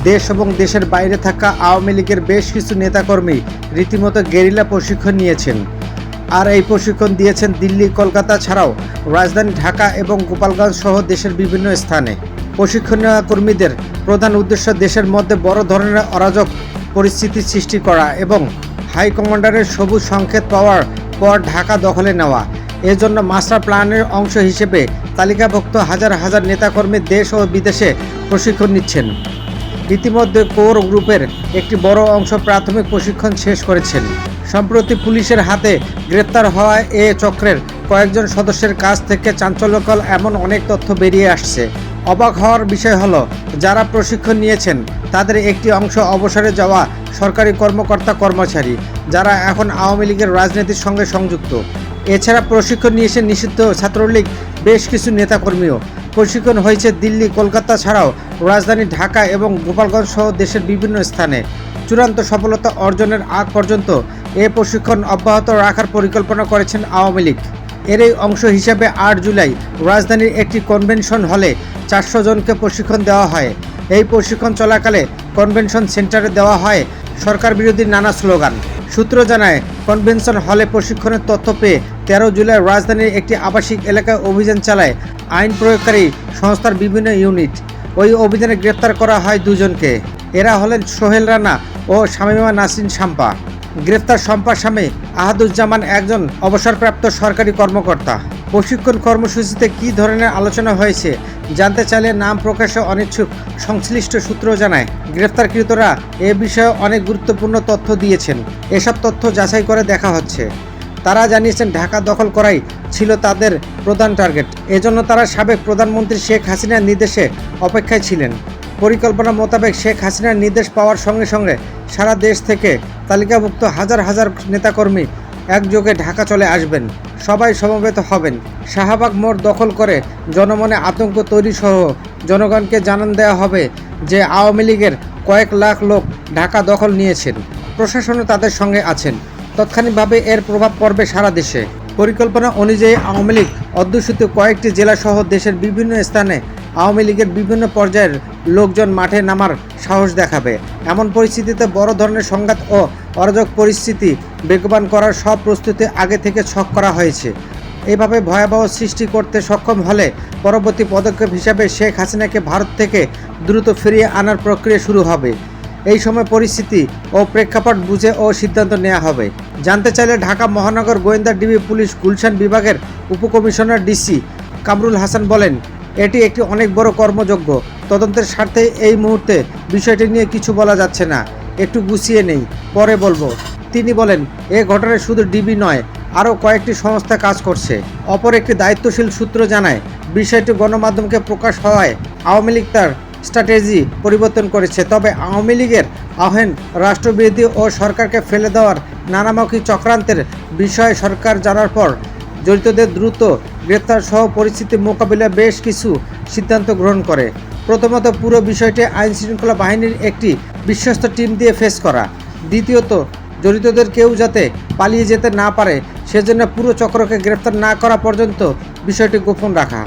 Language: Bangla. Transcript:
দেশ এবং দেশের বাইরে থাকা আওয়ামী লীগের বেশ কিছু নেতাকর্মী রীতিমতো গেরিলা প্রশিক্ষণ নিয়েছেন। আর এই প্রশিক্ষণ দিয়েছেন দিল্লি, কলকাতা ছাড়াও রাজধানী ঢাকা এবং গোপালগঞ্জ সহ দেশের বিভিন্ন স্থানে। প্রশিক্ষণ নেওয়া কর্মীদের প্রধান উদ্দেশ্য দেশের মধ্যে বড় ধরনের অরাজক পরিস্থিতি সৃষ্টি করা এবং হাইকমান্ডারের সবুজ সংকেত পাওয়ার পর ঢাকা দখলে নেওয়া। এজন্য মাস্টার প্ল্যানের অংশ হিসেবে তালিকাভুক্ত হাজার হাজার নেতাকর্মী দেশ ও বিদেশে প্রশিক্ষণ নিচ্ছেন। ইতিমধ্যে কোর গ্রুপের একটি বড় অংশ প্রাথমিক প্রশিক্ষণ শেষ করেছেন। সম্প্রতি পুলিশের হাতে গ্রেপ্তার হওয়া এ চক্রের কয়েকজন সদস্যের কাছ থেকে চাঞ্চল্যকর এমন অনেক তথ্য বেরিয়ে আসছে। অবাক হওয়ার বিষয় হলো, যারা প্রশিক্ষণ নিয়েছেন তাদের একটি অংশ অবসরে যাওয়া সরকারি কর্মকর্তা কর্মচারী, যারা এখন আওয়ামী লীগের রাজনীতির সঙ্গে সংযুক্ত। এছাড়া প্রশিক্ষণ নিয়েছেন নিষিদ্ধ ছাত্রলীগ বেশ কিছু নেতাকর্মীও। প্রশিক্ষণ হয়েছে দিল্লি, কলকাতা ছাড়াও রাজধানী ঢাকা এবং গোপালগঞ্জ সহ দেশের বিভিন্ন স্থানে। চূড়ান্ত সফলতা অর্জনের আগ পর্যন্ত এ প্রশিক্ষণ অব্যাহত রাখার পরিকল্পনা করেছেন আওয়ামী লীগ। এরই অংশ হিসেবে 8 জুলাই রাজধানীর একটি কনভেনশন হলে 400 জনকে প্রশিক্ষণ দেওয়া হয়। এই প্রশিক্ষণ চলাকালে কনভেনশন সেন্টারে দেওয়া হয় সরকার বিরোধী নানা স্লোগান। সূত্র জানায়, কনভেনশন হলে প্রশিক্ষণের তথ্য পেয়ে 13 জুলাই রাজধানীর একটি আবাসিক এলাকায় অভিযান চালায় আইন প্রয়োগকারী সংস্থার বিভিন্ন ইউনিট। ওই অভিযানে গ্রেপ্তার করা হয় 2 জনকে। এরা হলেন সোহেল রানা ও শামীমা নাসরিন শাম্পা। গ্রেপ্তার শম্পার স্বামী আহাদুজ্জামান একজন অবসরপ্রাপ্ত সরকারি কর্মকর্তা। প্রশিক্ষণ কর্মসূচিতে কী ধরনের আলোচনা হয়েছে জানতে চাইলে নাম প্রকাশে অনিচ্ছুক সংশ্লিষ্ট সূত্র জানায়, গ্রেপ্তারকৃতরা এ বিষয়ে অনেক গুরুত্বপূর্ণ তথ্য দিয়েছেন। এসব তথ্য যাচাই করে দেখা হচ্ছে। তারা জানিয়েছেন ঢাকা দখল করাই ছিল তাদের প্রধান টার্গেট। এজন্য তারা সাবেক প্রধানমন্ত্রী শেখ হাসিনার নির্দেশে অপেক্ষায় ছিলেন। পরিকল্পনা মোতাবেক শেখ হাসিনার নির্দেশ পাওয়ার সঙ্গে সঙ্গে সারা দেশ থেকে তালিকাভুক্ত হাজার হাজার নেতাকর্মী একযোগে ঢাকা চলে আসবেন। সবাই সমবেত হবেন। শাহবাগ মোড় দখল করে জনমনে আতঙ্ক তৈরি সহ জনগণকে জানান দেওয়া হবে যে আওয়ামী লীগের কয়েক লাখ লোক ঢাকা দখল নিয়েছেন। প্রশাসনও তাদের সঙ্গে আছেন। তাৎক্ষণিকভাবে এর প্রভাব পড়বে সারা দেশে। পরিকল্পনা অনুযায়ী আওয়ামী লীগ অধ্যুষিত কয়েকটি জেলাসহ দেশের বিভিন্ন স্থানে আওয়ামী লীগের বিভিন্ন পর্যায়ের লোকজন মাঠে নামার সাহস দেখাবে। এমন পরিস্থিতিতে বড় ধরনের সংঘাত ও অরাজক পরিস্থিতি বেগবান করার সব প্রস্তুতি আগে থেকে ছক করা হয়েছে। এইভাবে ভয়াবহ সৃষ্টি করতে সক্ষম হলে পরবর্তী পদক্ষেপ হিসাবে শেখ হাসিনাকে ভারত থেকে দ্রুত ফিরিয়ে আনার প্রক্রিয়া শুরু হবে। এই সময় পরিস্থিতি ও প্রেক্ষাপট বুঝে ও সিদ্ধান্ত নেওয়া হবে। জানতে চাইলে ঢাকা মহানগর গোয়েন্দা ডিবি পুলিশ গুলশান বিভাগের উপকমিশনার ডিসি কামরুল হাসান বলেন, এটি একটি অনেক বড় কর্মযজ্ঞ। তদন্তের স্বার্থে এই মুহূর্তে বিষয়টি নিয়ে কিছু বলা যাচ্ছে না। একটু গুছিয়ে নেই, পরে বলবো। তিনি বলেন, এ ঘটনায় শুধু ডিবি নয়, আরও কয়েকটি সংস্থা কাজ করছে। অপর একটি দায়িত্বশীল সূত্র জানায়, বিষয়টি গণমাধ্যমকে প্রকাশ হওয়ায় আওয়ামী লীগ তার স্ট্র্যাটেজি পরিবর্তন করেছে। তবে আওয়ামী লীগের আহ্বান রাষ্ট্রবিরোধী ও সরকারকে ফেলে দেওয়ার নানামুখী চক্রান্তের বিষয়ে সরকার জানার পর জড়িতদের দ্রুত গ্রেপ্তার সহ পরিস্থিতি মোকাবিলায় বেশ কিছু সিদ্ধান্ত গ্রহণ করে। প্রথমত, পুরো বিষয়টি আইনশৃঙ্খলা বাহিনীর একটি বিশ্বস্ত টিম দিয়ে ফেস করা। দ্বিতীয়ত, জড়িতদের কেউ যাতে পালিয়ে যেতে না পারে সেজন্য পুরো চক্রকে গ্রেপ্তার না করা পর্যন্ত বিষয়টি গোপন রাখা।